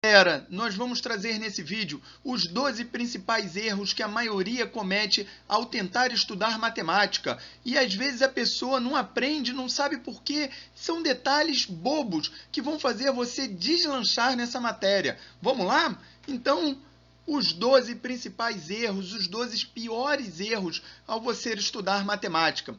Galera, nós vamos trazer nesse vídeo os 12 principais erros que a maioria comete ao tentar estudar matemática. E às vezes a pessoa não aprende, não sabe por quê. São detalhes bobos que vão fazer você deslanchar nessa matéria. Vamos lá? Então, os 12 principais erros, os 12 piores erros ao você estudar matemática.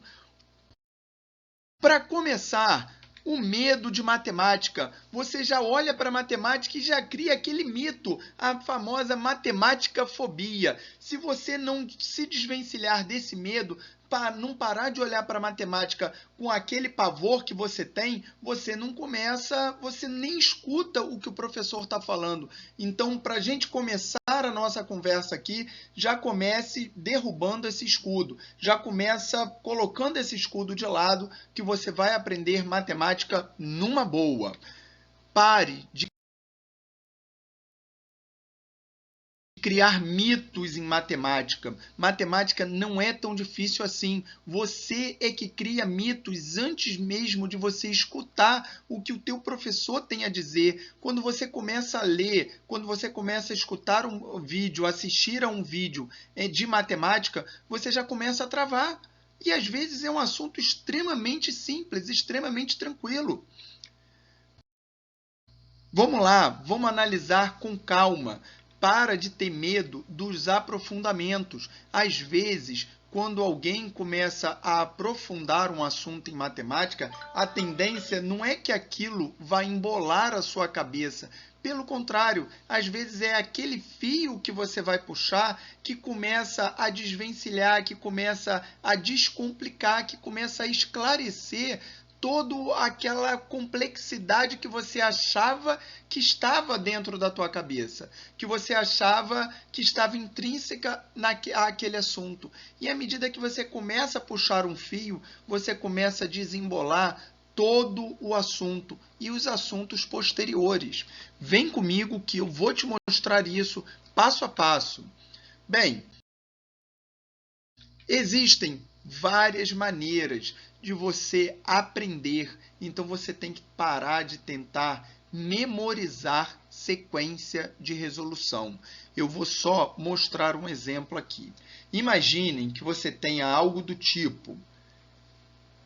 Para começar, o medo de matemática. Você já olha para a matemática e já cria aquele mito, a famosa matemática fobia. Se você não se desvencilhar desse medo, para não parar de olhar para a matemática com aquele pavor que você tem, você não começa, você nem escuta o que o professor está falando. Então, para a gente começar a nossa conversa aqui, já comece derrubando esse escudo, já começa colocando esse escudo de lado, que você vai aprender matemática numa boa. Pare de criar mitos em matemática. Matemática não é tão difícil assim. Você é que cria mitos antes mesmo de você escutar o que o teu professor tem a dizer. Quando você começa a ler, quando você começa a escutar um vídeo, assistir a um vídeo de matemática, você já começa a travar. E às vezes é um assunto extremamente simples, extremamente tranquilo. Vamos lá, vamos analisar com calma. Para de ter medo dos aprofundamentos. Às vezes, quando alguém começa a aprofundar um assunto em matemática, a tendência não é que aquilo vai embolar a sua cabeça. Pelo contrário, às vezes é aquele fio que você vai puxar que começa a desvencilhar, que começa a descomplicar, que começa a esclarecer toda aquela complexidade que você achava que estava dentro da tua cabeça, que você achava que estava intrínseca àquele assunto. E à medida que você começa a puxar um fio, você começa a desembolar todo o assunto e os assuntos posteriores. Vem comigo que eu vou te mostrar isso passo a passo. Bem, existem várias maneiras de você aprender, então você tem que parar de tentar memorizar sequência de resolução. Eu vou só mostrar um exemplo aqui. Imaginem que você tenha algo do tipo,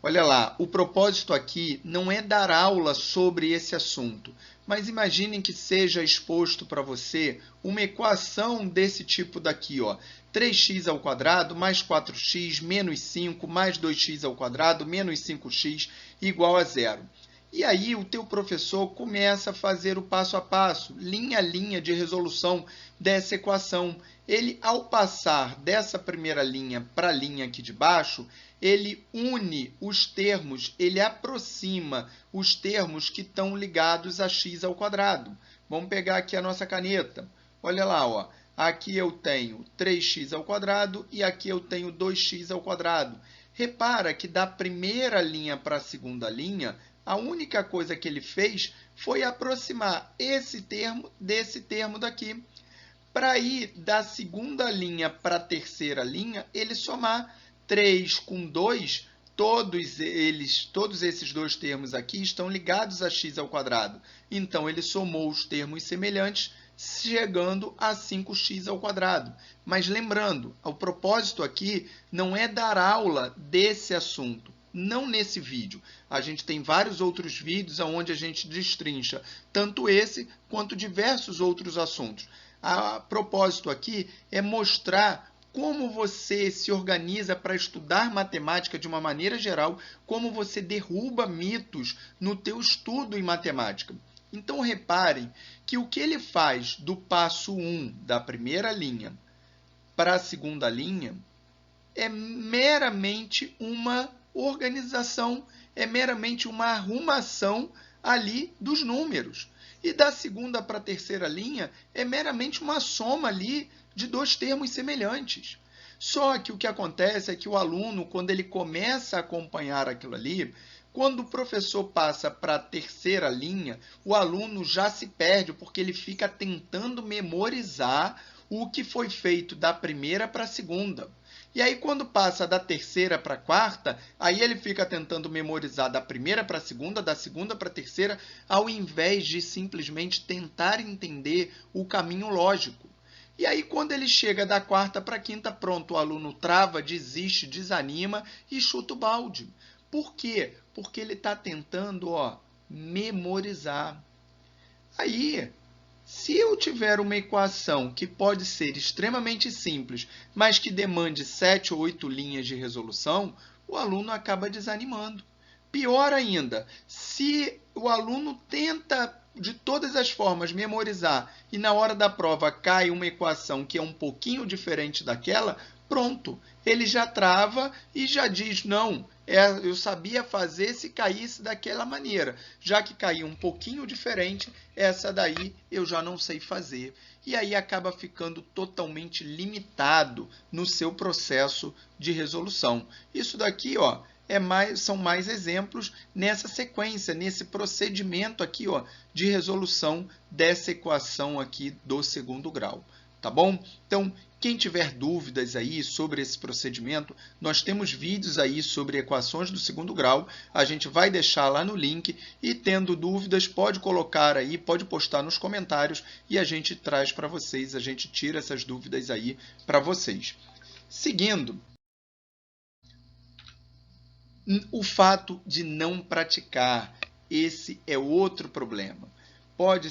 olha lá, o propósito aqui não é dar aula sobre esse assunto, mas imaginem que seja exposto para você uma equação desse tipo daqui, ó. 3x ao quadrado mais 4x menos 5 mais 2x ao quadrado menos 5x igual a zero. E aí o teu professor começa a fazer o passo a passo, linha a linha de resolução dessa equação. Ele, ao passar dessa primeira linha para a linha aqui de baixo, ele une os termos, ele aproxima os termos que estão ligados a x ao quadrado. Vamos pegar aqui a nossa caneta. Olha lá, ó. Aqui eu tenho 3x ao quadrado e aqui eu tenho 2x ao quadrado. Repara que da primeira linha para a segunda linha, a única coisa que ele fez foi aproximar esse termo desse termo daqui. Para ir da segunda linha para a terceira linha, ele somar 3 com 2, todos esses dois termos aqui estão ligados a x ao quadrado. Então, ele somou os termos semelhantes, chegando a 5x ao quadrado. Mas lembrando, o propósito aqui não é dar aula desse assunto. Não nesse vídeo. A gente tem vários outros vídeos onde a gente destrincha tanto esse quanto diversos outros assuntos. A propósito aqui é mostrar como você se organiza para estudar matemática de uma maneira geral, como você derruba mitos no teu estudo em matemática. Então, reparem que o que ele faz do passo 1 da primeira linha para a segunda linha é meramente uma organização, é meramente uma arrumação ali dos números. E da segunda para a terceira linha é meramente uma soma ali de dois termos semelhantes. Só que o que acontece é que o aluno, quando ele começa a acompanhar aquilo ali, quando o professor passa para a terceira linha, o aluno já se perde, porque ele fica tentando memorizar o que foi feito da primeira para a segunda. E aí, quando passa da terceira para a quarta, aí ele fica tentando memorizar da primeira para a segunda, da segunda para a terceira, ao invés de simplesmente tentar entender o caminho lógico. E aí, quando ele chega da quarta para a quinta, pronto, o aluno trava, desiste, desanima e chuta o balde. Por quê? Porque ele está tentando, memorizar. Aí, se eu tiver uma equação que pode ser extremamente simples, mas que demande 7 ou 8 linhas de resolução, o aluno acaba desanimando. Pior ainda, se o aluno tenta de todas as formas memorizar e na hora da prova cai uma equação que é um pouquinho diferente daquela, pronto, ele já trava e já diz, não, eu sabia fazer se caísse daquela maneira. Já que caiu um pouquinho diferente, essa daí eu já não sei fazer. E aí acaba ficando totalmente limitado no seu processo de resolução. Isso daqui, são mais exemplos nessa sequência, nesse procedimento aqui, de resolução dessa equação aqui do segundo grau. Tá bom? Então, quem tiver dúvidas aí sobre esse procedimento, nós temos vídeos aí sobre equações do segundo grau, a gente vai deixar lá no link e tendo dúvidas pode colocar aí, pode postar nos comentários e a gente traz para vocês, a gente tira essas dúvidas aí para vocês. Seguindo, o fato de não praticar, esse é outro problema. Pode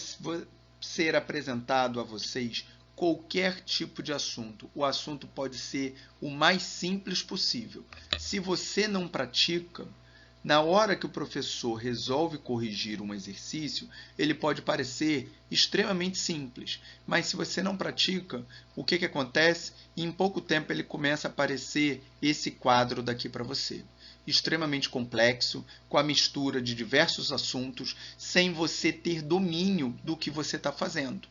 ser apresentado a vocês qualquer tipo de assunto. O assunto pode ser o mais simples possível. Se você não pratica, na hora que o professor resolve corrigir um exercício, ele pode parecer extremamente simples, mas se você não pratica, o que acontece? Em pouco tempo ele começa a aparecer esse quadro daqui para você. Extremamente complexo, com a mistura de diversos assuntos, sem você ter domínio do que você está fazendo.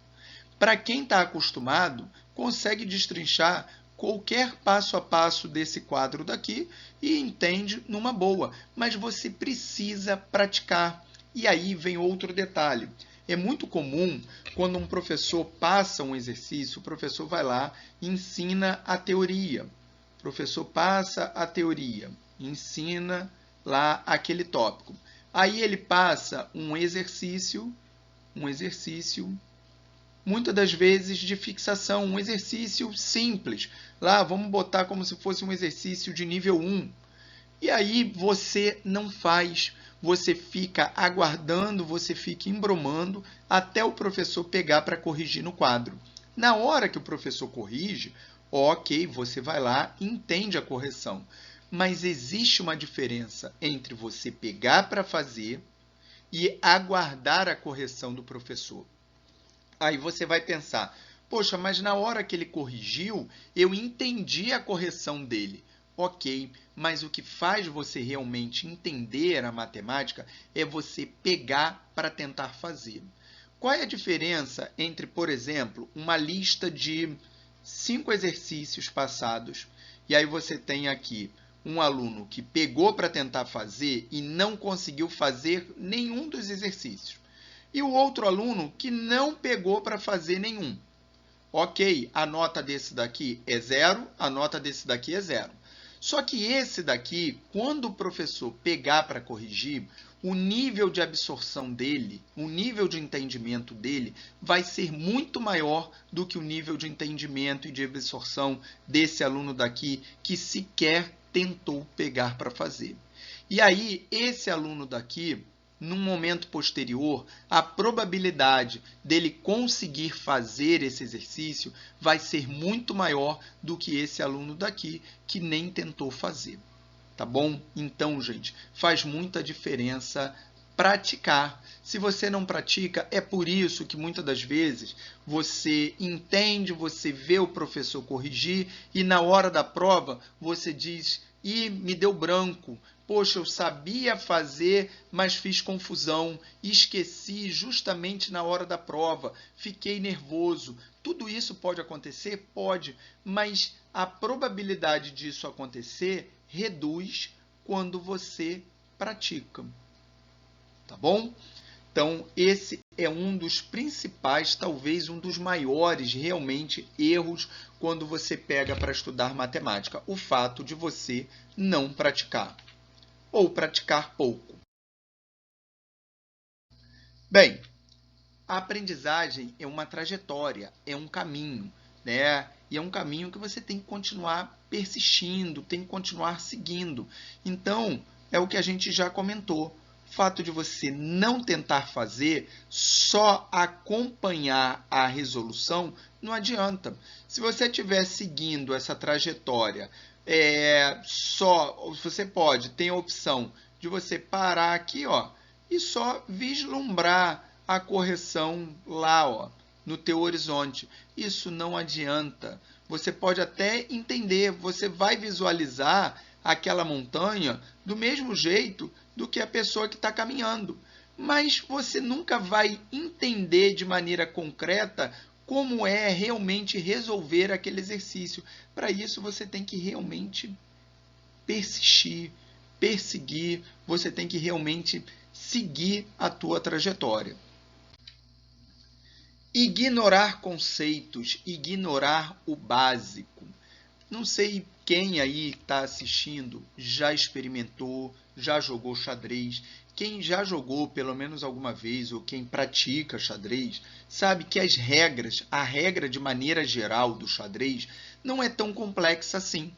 Para quem está acostumado, consegue destrinchar qualquer passo a passo desse quadro daqui e entende numa boa, mas você precisa praticar. E aí vem outro detalhe. É muito comum, quando um professor passa um exercício, o professor vai lá e ensina a teoria. O professor passa a teoria, ensina lá aquele tópico. Aí ele passa um exercício, muitas das vezes de fixação, um exercício simples. Lá, vamos botar como se fosse um exercício de nível 1. E aí você não faz, você fica aguardando, você fica embromando até o professor pegar para corrigir no quadro. Na hora que o professor corrige, ok, você vai lá e entende a correção. Mas existe uma diferença entre você pegar para fazer e aguardar a correção do professor. Aí você vai pensar, poxa, mas na hora que ele corrigiu, eu entendi a correção dele. Ok, mas o que faz você realmente entender a matemática é você pegar para tentar fazer. Qual é a diferença entre, por exemplo, uma lista de 5 exercícios passados, e aí você tem aqui um aluno que pegou para tentar fazer e não conseguiu fazer nenhum dos exercícios, e o outro aluno que não pegou para fazer nenhum. Ok, a nota desse daqui é 0, a nota desse daqui é 0. Só que esse daqui, quando o professor pegar para corrigir, o nível de absorção dele, o nível de entendimento dele vai ser muito maior do que o nível de entendimento e de absorção desse aluno daqui que sequer tentou pegar para fazer. E aí, esse aluno daqui, num momento posterior, a probabilidade dele conseguir fazer esse exercício vai ser muito maior do que esse aluno daqui que nem tentou fazer. Tá bom? Então, gente, faz muita diferença praticar. Se você não pratica, é por isso que muitas das vezes você entende, você vê o professor corrigir e na hora da prova você diz, me deu branco. Poxa, eu sabia fazer, mas fiz confusão, esqueci justamente na hora da prova, fiquei nervoso. Tudo isso pode acontecer? Pode, mas a probabilidade disso acontecer reduz quando você pratica. Tá bom? Então, esse é um dos principais, talvez um dos maiores, realmente, erros quando você pega para estudar matemática. O fato de você não praticar, ou praticar pouco. Bem, a aprendizagem é uma trajetória, é um caminho, né? E é um caminho que você tem que continuar persistindo, tem que continuar seguindo. Então, é o que a gente já comentou. O fato de você não tentar fazer, só acompanhar a resolução, não adianta. Se você estiver seguindo essa trajetória, você tem a opção de você parar aqui, ó, e só vislumbrar a correção lá, ó, no teu horizonte. Isso não adianta. Você pode até entender, você vai visualizar aquela montanha do mesmo jeito do que a pessoa que está caminhando. Mas você nunca vai entender de maneira concreta como é realmente resolver aquele exercício. Para isso, você tem que realmente persistir, perseguir, você tem que realmente seguir a tua trajetória. Ignorar conceitos, ignorar o básico. Não sei quem aí está assistindo já experimentou, já jogou xadrez. Quem já jogou pelo menos alguma vez, ou quem pratica xadrez, sabe que a regra de maneira geral do xadrez não é tão complexa assim.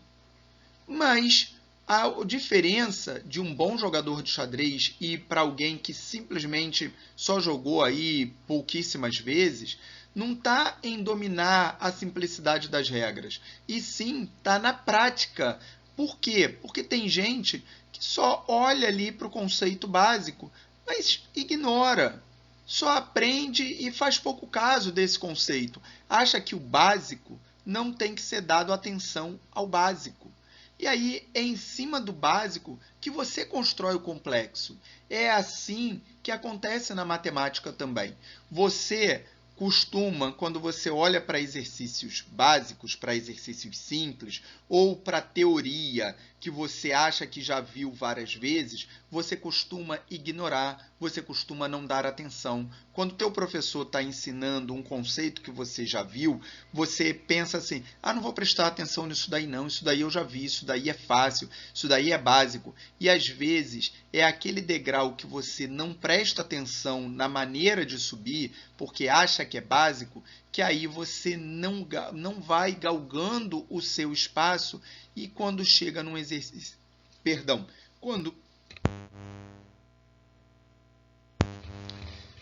Mas a diferença de um bom jogador de xadrez e para alguém que simplesmente só jogou aí pouquíssimas vezes, não está em dominar a simplicidade das regras, e sim está na prática. Por quê? Porque tem gente que só olha ali para o conceito básico, mas ignora, só aprende e faz pouco caso desse conceito. Acha que o básico não tem que ser dado atenção ao básico. E aí é em cima do básico que você constrói o complexo. É assim que acontece na matemática também. Você costuma, quando você olha para exercícios básicos, para exercícios simples, ou para teoria que você acha que já viu várias vezes, você costuma ignorar, você costuma não dar atenção. Quando o teu professor está ensinando um conceito que você já viu, você pensa assim, não vou prestar atenção nisso daí não, isso daí eu já vi, isso daí é fácil, isso daí é básico. E às vezes é aquele degrau que você não presta atenção na maneira de subir, porque acha que é básico, que aí você não vai galgando o seu espaço, e quando chega num exercício...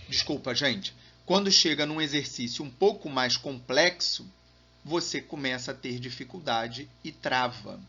Desculpa, gente. Quando chega num exercício um pouco mais complexo, você começa a ter dificuldade e trava.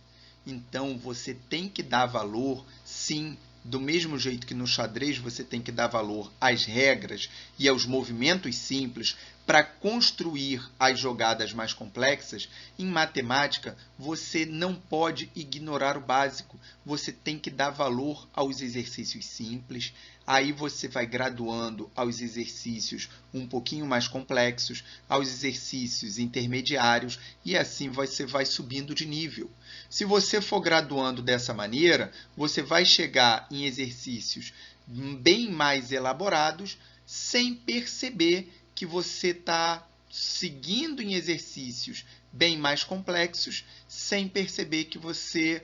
Então, você tem que dar valor, sim, do mesmo jeito que no xadrez você tem que dar valor às regras e aos movimentos simples para construir as jogadas mais complexas. Em matemática, você não pode ignorar o básico. Você tem que dar valor aos exercícios simples. Aí você vai graduando aos exercícios um pouquinho mais complexos, aos exercícios intermediários, e assim você vai subindo de nível. Se você for graduando dessa maneira, você vai chegar em exercícios bem mais elaborados, sem perceber que você está seguindo em exercícios bem mais complexos, sem perceber que você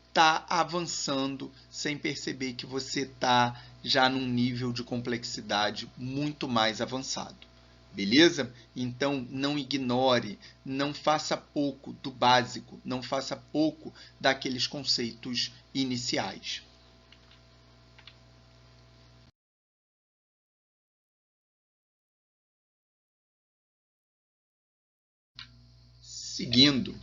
está avançando, sem perceber que você está já num nível de complexidade muito mais avançado. Beleza? Então, não ignore, não faça pouco do básico, não faça pouco daqueles conceitos iniciais. Seguindo,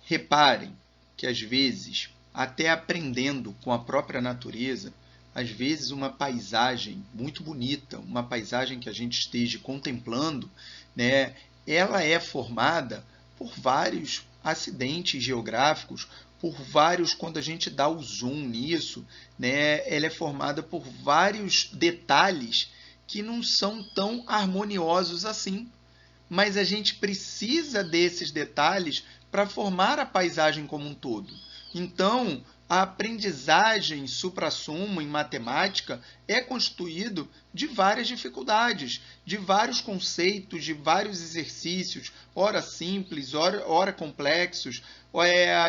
reparem que às vezes, até aprendendo com a própria natureza, às vezes uma paisagem muito bonita, uma paisagem que a gente esteja contemplando, né, ela é formada por vários acidentes geográficos, por vários, quando a gente dá o zoom nisso, né, ela é formada por vários detalhes que não são tão harmoniosos assim. Mas a gente precisa desses detalhes para formar a paisagem como um todo. Então, A aprendizagem suprassumo em matemática é constituído de várias dificuldades, de vários conceitos, de vários exercícios, ora simples, ora complexos,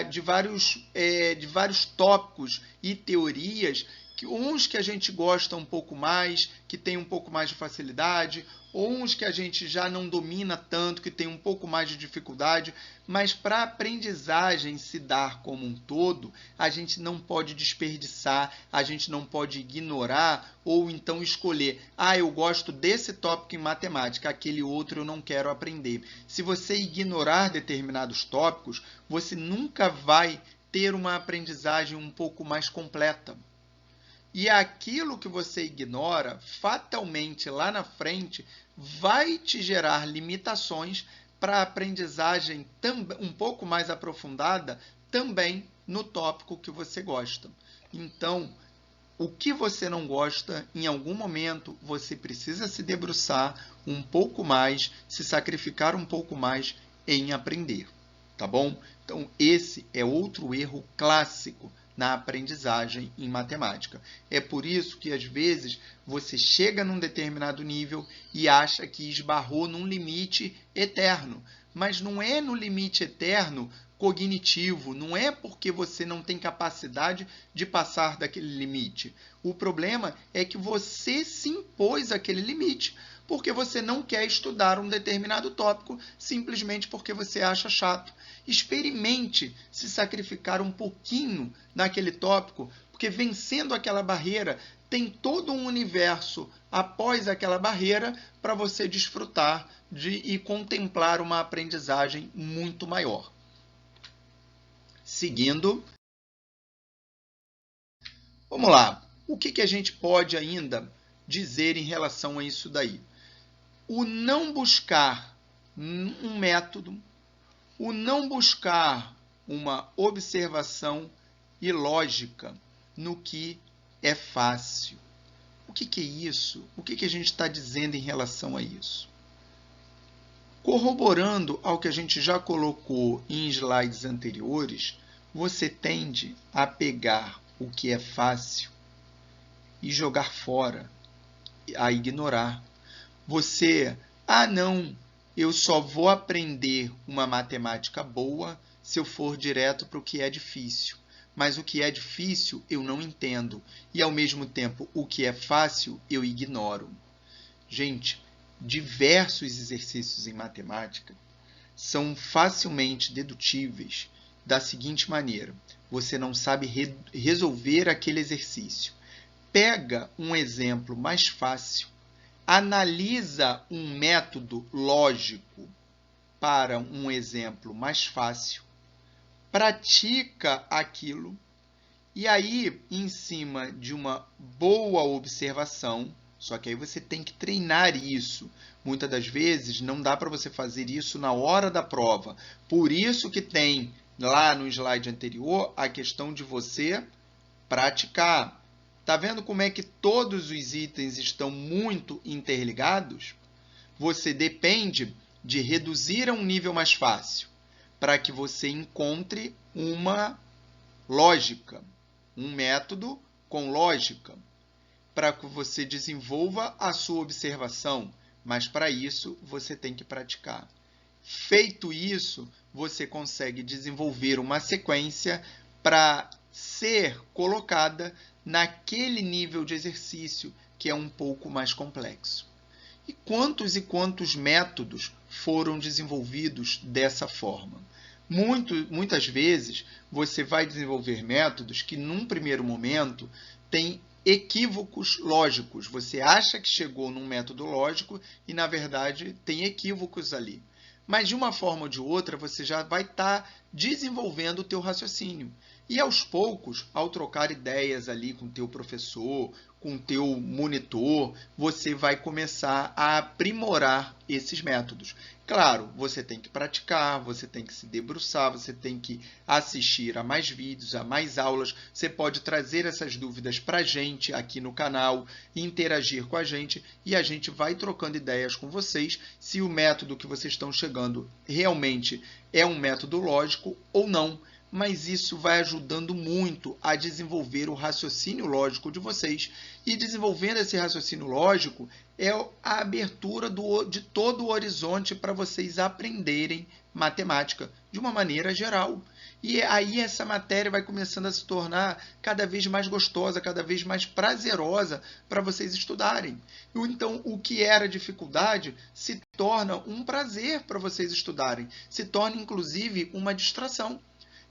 de vários tópicos e teorias, uns que a gente gosta um pouco mais, que tem um pouco mais de facilidade, ou uns que a gente já não domina tanto, que tem um pouco mais de dificuldade, mas para a aprendizagem se dar como um todo, a gente não pode desperdiçar, a gente não pode ignorar ou então escolher, eu gosto desse tópico em matemática, aquele outro eu não quero aprender. Se você ignorar determinados tópicos, você nunca vai ter uma aprendizagem um pouco mais completa. E aquilo que você ignora, fatalmente lá na frente, vai te gerar limitações para a aprendizagem um pouco mais aprofundada também no tópico que você gosta. Então, o que você não gosta, em algum momento você precisa se debruçar um pouco mais, se sacrificar um pouco mais em aprender, tá bom? Então, esse é outro erro clássico na aprendizagem em matemática. É por isso que, às vezes, você chega num determinado nível e acha que esbarrou num limite eterno. Mas não é no limite eterno cognitivo, não é porque você não tem capacidade de passar daquele limite. O problema é que você se impôs aquele limite, porque você não quer estudar um determinado tópico simplesmente porque você acha chato. Experimente se sacrificar um pouquinho naquele tópico, porque vencendo aquela barreira, tem todo um universo após aquela barreira para você desfrutar e contemplar uma aprendizagem muito maior. Seguindo, vamos lá. O que a gente pode ainda dizer em relação a isso daí? O não buscar um método, o não buscar uma observação e lógica no que é fácil. O que é isso? O que a gente está dizendo em relação a isso? Corroborando ao que a gente já colocou em slides anteriores, você tende a pegar o que é fácil e jogar fora, a ignorar. Você, não, eu só vou aprender uma matemática boa se eu for direto para o que é difícil. Mas o que é difícil eu não entendo. E, ao mesmo tempo, o que é fácil eu ignoro. Gente, diversos exercícios em matemática são facilmente dedutíveis da seguinte maneira. Você não sabe resolver aquele exercício. Pega um exemplo mais fácil, analisa um método lógico para um exemplo mais fácil, pratica aquilo e aí, em cima de uma boa observação, só que aí você tem que treinar isso. Muitas das vezes não dá para você fazer isso na hora da prova. Por isso que tem lá no slide anterior a questão de você praticar. Tá vendo como é que todos os itens estão muito interligados? Você depende de reduzir a um nível mais fácil para que você encontre uma lógica, um método com lógica, para que você desenvolva a sua observação, mas para isso você tem que praticar. Feito isso, você consegue desenvolver uma sequência para ser colocada naquele nível de exercício que é um pouco mais complexo. E quantos métodos foram desenvolvidos dessa forma? Muitas vezes você vai desenvolver métodos que, num primeiro momento, têm equívocos lógicos. Você acha que chegou num método lógico e, na verdade, tem equívocos ali. Mas, de uma forma ou de outra, você já vai estar desenvolvendo o teu raciocínio. E, aos poucos, ao trocar ideias ali com o teu professor, com o teu monitor, você vai começar a aprimorar esses métodos. Claro, você tem que praticar, você tem que se debruçar, você tem que assistir a mais vídeos, a mais aulas. Você pode trazer essas dúvidas para a gente aqui no canal, interagir com a gente e a gente vai trocando ideias com vocês se o método que vocês estão chegando realmente é um método lógico ou não. mas isso vai ajudando muito a desenvolver o raciocínio lógico de vocês. E desenvolvendo esse raciocínio lógico é a abertura de todo o horizonte para vocês aprenderem matemática de uma maneira geral. E aí essa matéria vai começando a se tornar cada vez mais gostosa, cada vez mais prazerosa para vocês estudarem. Então, o que era dificuldade se torna um prazer para vocês estudarem, se torna inclusive uma distração.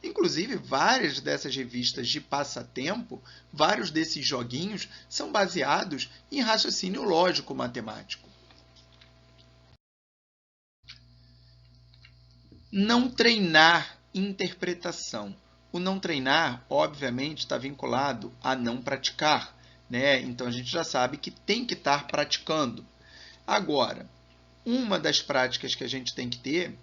Inclusive, várias dessas revistas de passatempo, vários desses joguinhos são baseados em raciocínio lógico matemático. Não treinar interpretação. O não treinar, obviamente, está vinculado a não praticar, né? Então, a gente já sabe que tem que estar praticando. Agora, uma das práticas que a gente tem que ter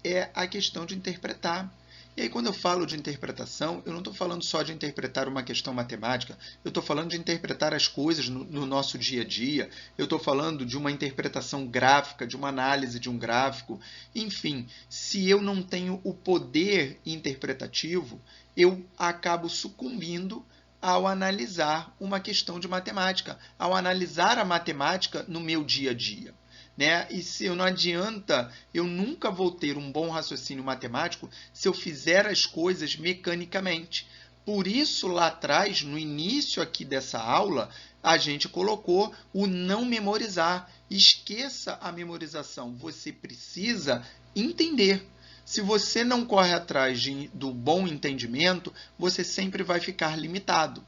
é a questão de interpretar. E aí, quando eu falo de interpretação, eu não estou falando só de interpretar uma questão matemática, eu estou falando de interpretar as coisas no nosso dia a dia, eu estou falando de uma interpretação gráfica, de uma análise de um gráfico. Enfim, se eu não tenho o poder interpretativo, eu acabo sucumbindo ao analisar uma questão de matemática, ao analisar a matemática no meu dia a dia. Né? E se não adianta, eu nunca vou ter um bom raciocínio matemático se eu fizer as coisas mecanicamente. Por isso, lá atrás, no início aqui dessa aula, a gente colocou o não memorizar. Esqueça a memorização. Você precisa entender. Se você não corre atrás do bom entendimento, você sempre vai ficar limitado.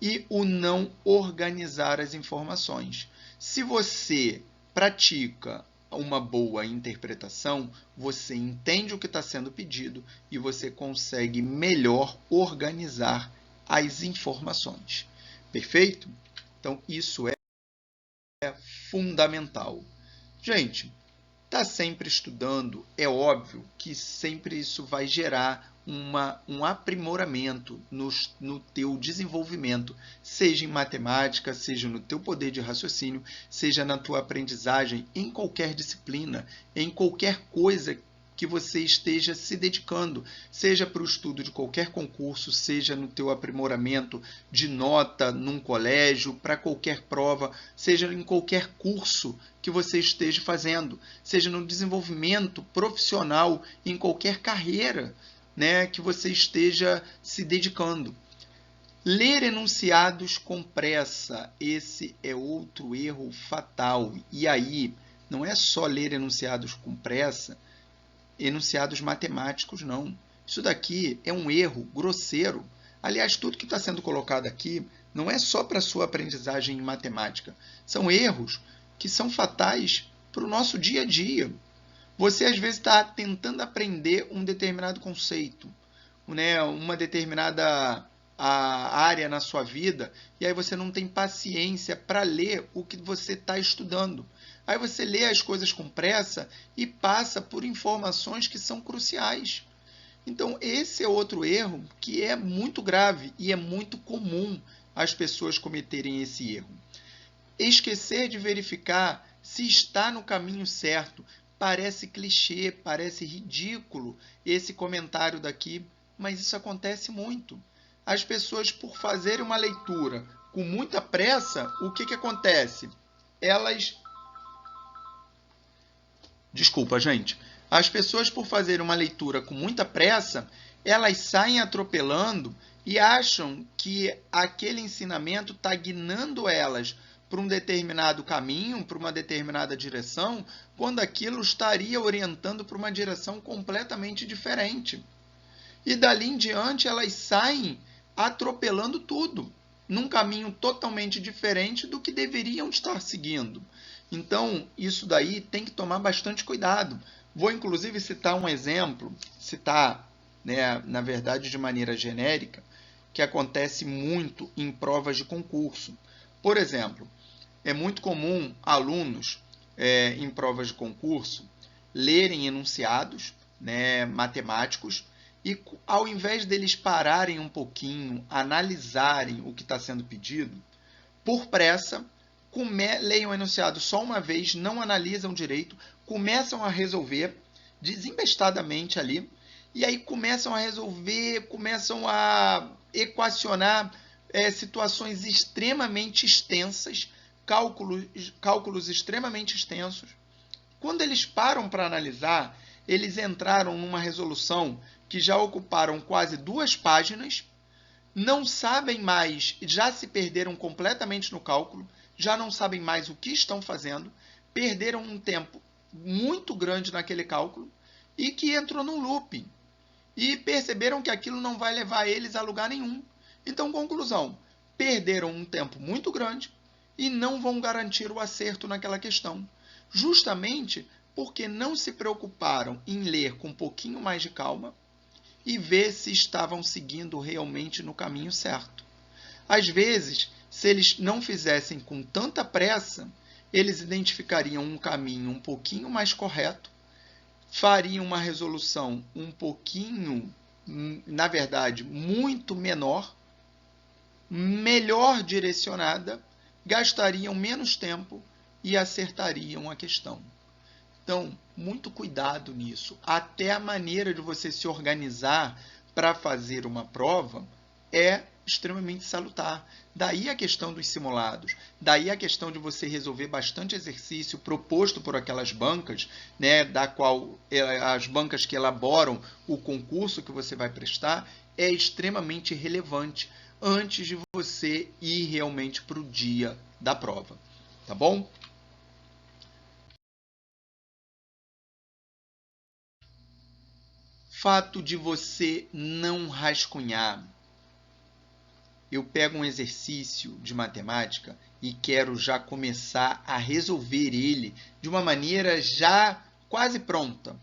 E o não organizar as informações. Se você pratica uma boa interpretação, você entende o que está sendo pedido e você consegue melhor organizar as informações. Perfeito? Então, isso é fundamental. Gente, está sempre estudando, é óbvio que sempre isso vai gerar um aprimoramento no teu desenvolvimento, seja em matemática, seja no teu poder de raciocínio, seja na tua aprendizagem, em qualquer disciplina, em qualquer coisa que você esteja se dedicando, seja para o estudo de qualquer concurso, seja no teu aprimoramento de nota num colégio, para qualquer prova, seja em qualquer curso que você esteja fazendo, seja no desenvolvimento profissional em qualquer carreira, né, que você esteja se dedicando. Ler enunciados com pressa, esse é outro erro fatal. E aí, não é só ler enunciados com pressa, enunciados matemáticos, não. Isso daqui é um erro grosseiro. Aliás, tudo que está sendo colocado aqui não é só para a sua aprendizagem em matemática. São erros que são fatais para o nosso dia a dia. Você, às vezes, está tentando aprender um determinado conceito, né? Uma determinada área na sua vida, e aí você não tem paciência para ler o que você está estudando. Aí você lê as coisas com pressa e passa por informações que são cruciais. Então, esse é outro erro que é muito grave e é muito comum as pessoas cometerem esse erro. Esquecer de verificar se está no caminho certo. Parece clichê, parece ridículo esse comentário daqui, mas isso acontece muito. As pessoas, por fazerem uma leitura com muita pressa, o que acontece? Desculpa, gente. As pessoas, por fazerem uma leitura com muita pressa, elas saem atropelando e acham que aquele ensinamento está guiando elas para um determinado caminho, para uma determinada direção, quando aquilo estaria orientando para uma direção completamente diferente. E dali em diante elas saem atropelando tudo, num caminho totalmente diferente do que deveriam estar seguindo. Então, isso daí tem que tomar bastante cuidado. Vou, inclusive, citar um exemplo, né, na verdade, de maneira genérica, que acontece muito em provas de concurso. Por exemplo, é muito comum alunos, em provas de concurso, lerem enunciados, né, matemáticos, e ao invés deles pararem um pouquinho, analisarem o que está sendo pedido, por pressa, leem o enunciado só uma vez, não analisam direito, começam a resolver desembestadamente ali, e aí começam a resolver, começam a equacionar situações extremamente extensas, cálculos extremamente extensos. Quando eles param para analisar, eles entraram numa resolução que já ocuparam quase 2 páginas, não sabem mais, já se perderam completamente no cálculo, já não sabem mais o que estão fazendo, perderam um tempo muito grande naquele cálculo e que entrou num looping. E perceberam que aquilo não vai levar eles a lugar nenhum. Então, conclusão, perderam um tempo muito grande e não vão garantir o acerto naquela questão. Justamente porque não se preocuparam em ler com um pouquinho mais de calma e ver se estavam seguindo realmente no caminho certo. Às vezes, se eles não fizessem com tanta pressa, eles identificariam um caminho um pouquinho mais correto, fariam uma resolução um pouquinho, na verdade, muito menor, melhor direcionada, gastariam menos tempo e acertariam a questão. Então, muito cuidado nisso. Até a maneira de você se organizar para fazer uma prova é extremamente salutar. Daí a questão dos simulados, daí a questão de você resolver bastante exercício proposto por aquelas bancas, né, da qual as bancas que elaboram o concurso que você vai prestar, é extremamente relevante antes de você ir realmente para o dia da prova. Tá bom? Fato de você não rascunhar. Eu pego um exercício de matemática e quero já começar a resolver ele de uma maneira já quase pronta.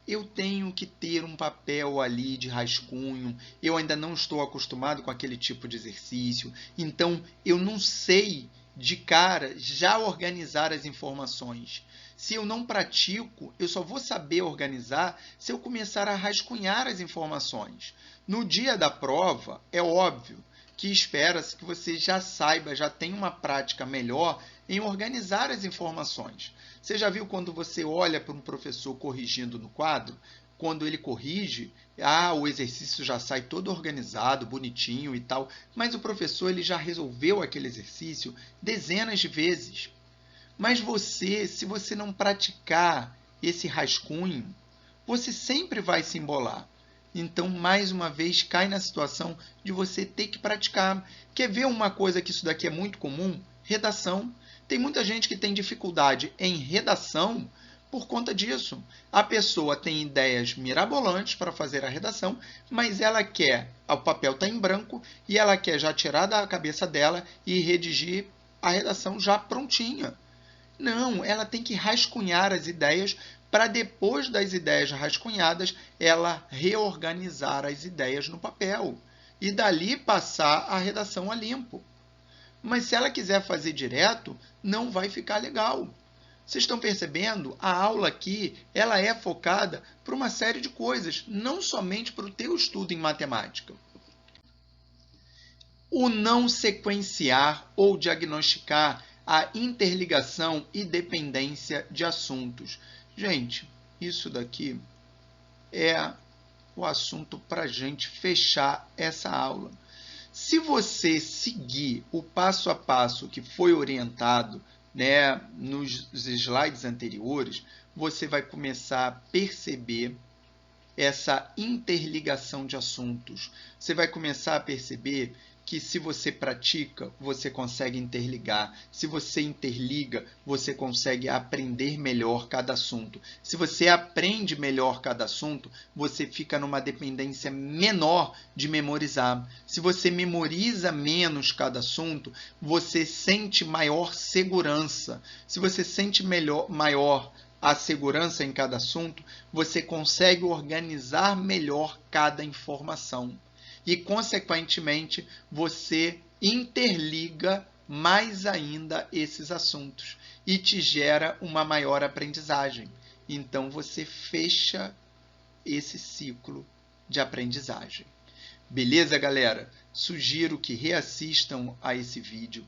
Eu tenho que ter um papel ali de rascunho, eu ainda não estou acostumado com aquele tipo de exercício, então eu não sei de cara já organizar as informações. Se eu não pratico, eu só vou saber organizar se eu começar a rascunhar as informações. No dia da prova, é óbvio que espera-se que você já saiba, já tenha uma prática melhor em organizar as informações. Você já viu quando você olha para um professor corrigindo no quadro? Quando ele corrige, o exercício já sai todo organizado, bonitinho e tal, mas o professor ele já resolveu aquele exercício dezenas de vezes. Mas você, se você não praticar esse rascunho, você sempre vai se embolar. Então, mais uma vez, cai na situação de você ter que praticar. Quer ver uma coisa que isso daqui é muito comum? Redação. Tem muita gente que tem dificuldade em redação por conta disso. A pessoa tem ideias mirabolantes para fazer a redação, mas ela quer, o papel está em branco, e ela quer já tirar da cabeça dela e redigir a redação já prontinha. Não, ela tem que rascunhar as ideias para depois das ideias rascunhadas, ela reorganizar as ideias no papel e dali passar a redação a limpo. Mas se ela quiser fazer direto, não vai ficar legal. Vocês estão percebendo? A aula aqui ela é focada para uma série de coisas, não somente para o teu estudo em matemática. O não sequenciar ou diagnosticar a interligação e dependência de assuntos. Gente, isso daqui é o assunto para a gente fechar essa aula. Se você seguir o passo a passo que foi orientado, né, nos slides anteriores, você vai começar a perceber essa interligação de assuntos. Você vai começar a perceber que se você pratica, você consegue interligar. Se você interliga, você consegue aprender melhor cada assunto. Se você aprende melhor cada assunto, você fica numa dependência menor de memorizar. Se você memoriza menos cada assunto, você sente maior segurança. Se você sente maior a segurança em cada assunto, você consegue organizar melhor cada informação. E, consequentemente, você interliga mais ainda esses assuntos e te gera uma maior aprendizagem. Então, você fecha esse ciclo de aprendizagem. Beleza, galera? Sugiro que reassistam a esse vídeo,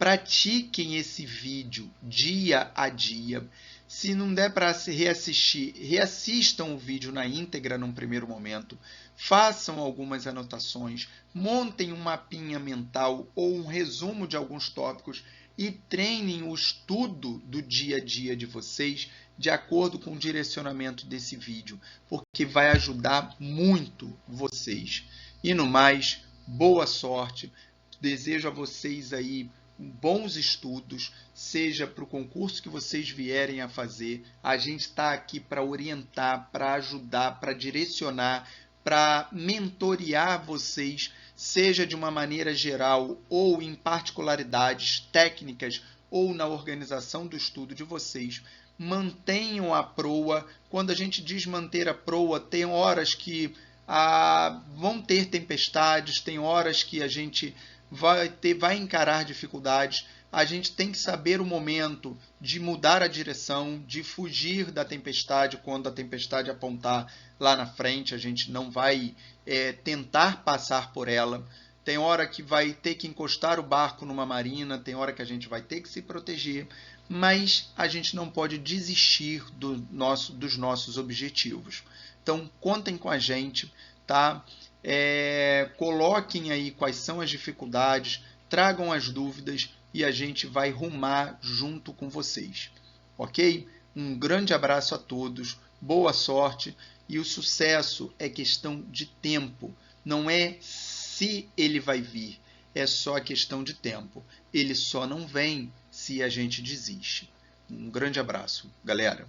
pratiquem esse vídeo dia a dia. Se não der para reassistir, reassistam o vídeo na íntegra num primeiro momento. Façam algumas anotações, montem um mapinha mental ou um resumo de alguns tópicos e treinem o estudo do dia a dia de vocês de acordo com o direcionamento desse vídeo, porque vai ajudar muito vocês. E no mais, boa sorte. Desejo a vocês aí bons estudos, seja para o concurso que vocês vierem a fazer. A gente está aqui para orientar, para ajudar, para direcionar, para mentorear vocês, seja de uma maneira geral ou em particularidades técnicas ou na organização do estudo de vocês. Mantenham a proa. Quando a gente diz manter a proa, tem horas que vão ter tempestades, tem horas que a gente vai encarar dificuldades. A gente tem que saber o momento de mudar a direção, de fugir da tempestade quando a tempestade apontar lá na frente. A gente não vai tentar passar por ela. Tem hora que vai ter que encostar o barco numa marina, tem hora que a gente vai ter que se proteger, mas a gente não pode desistir dos nossos objetivos. Então, contem com a gente, tá? Coloquem aí quais são as dificuldades, tragam as dúvidas e a gente vai rumar junto com vocês, ok? Um grande abraço a todos, boa sorte, e o sucesso é questão de tempo, não é se ele vai vir, é só questão de tempo. Ele só não vem se a gente desiste. Um grande abraço, galera.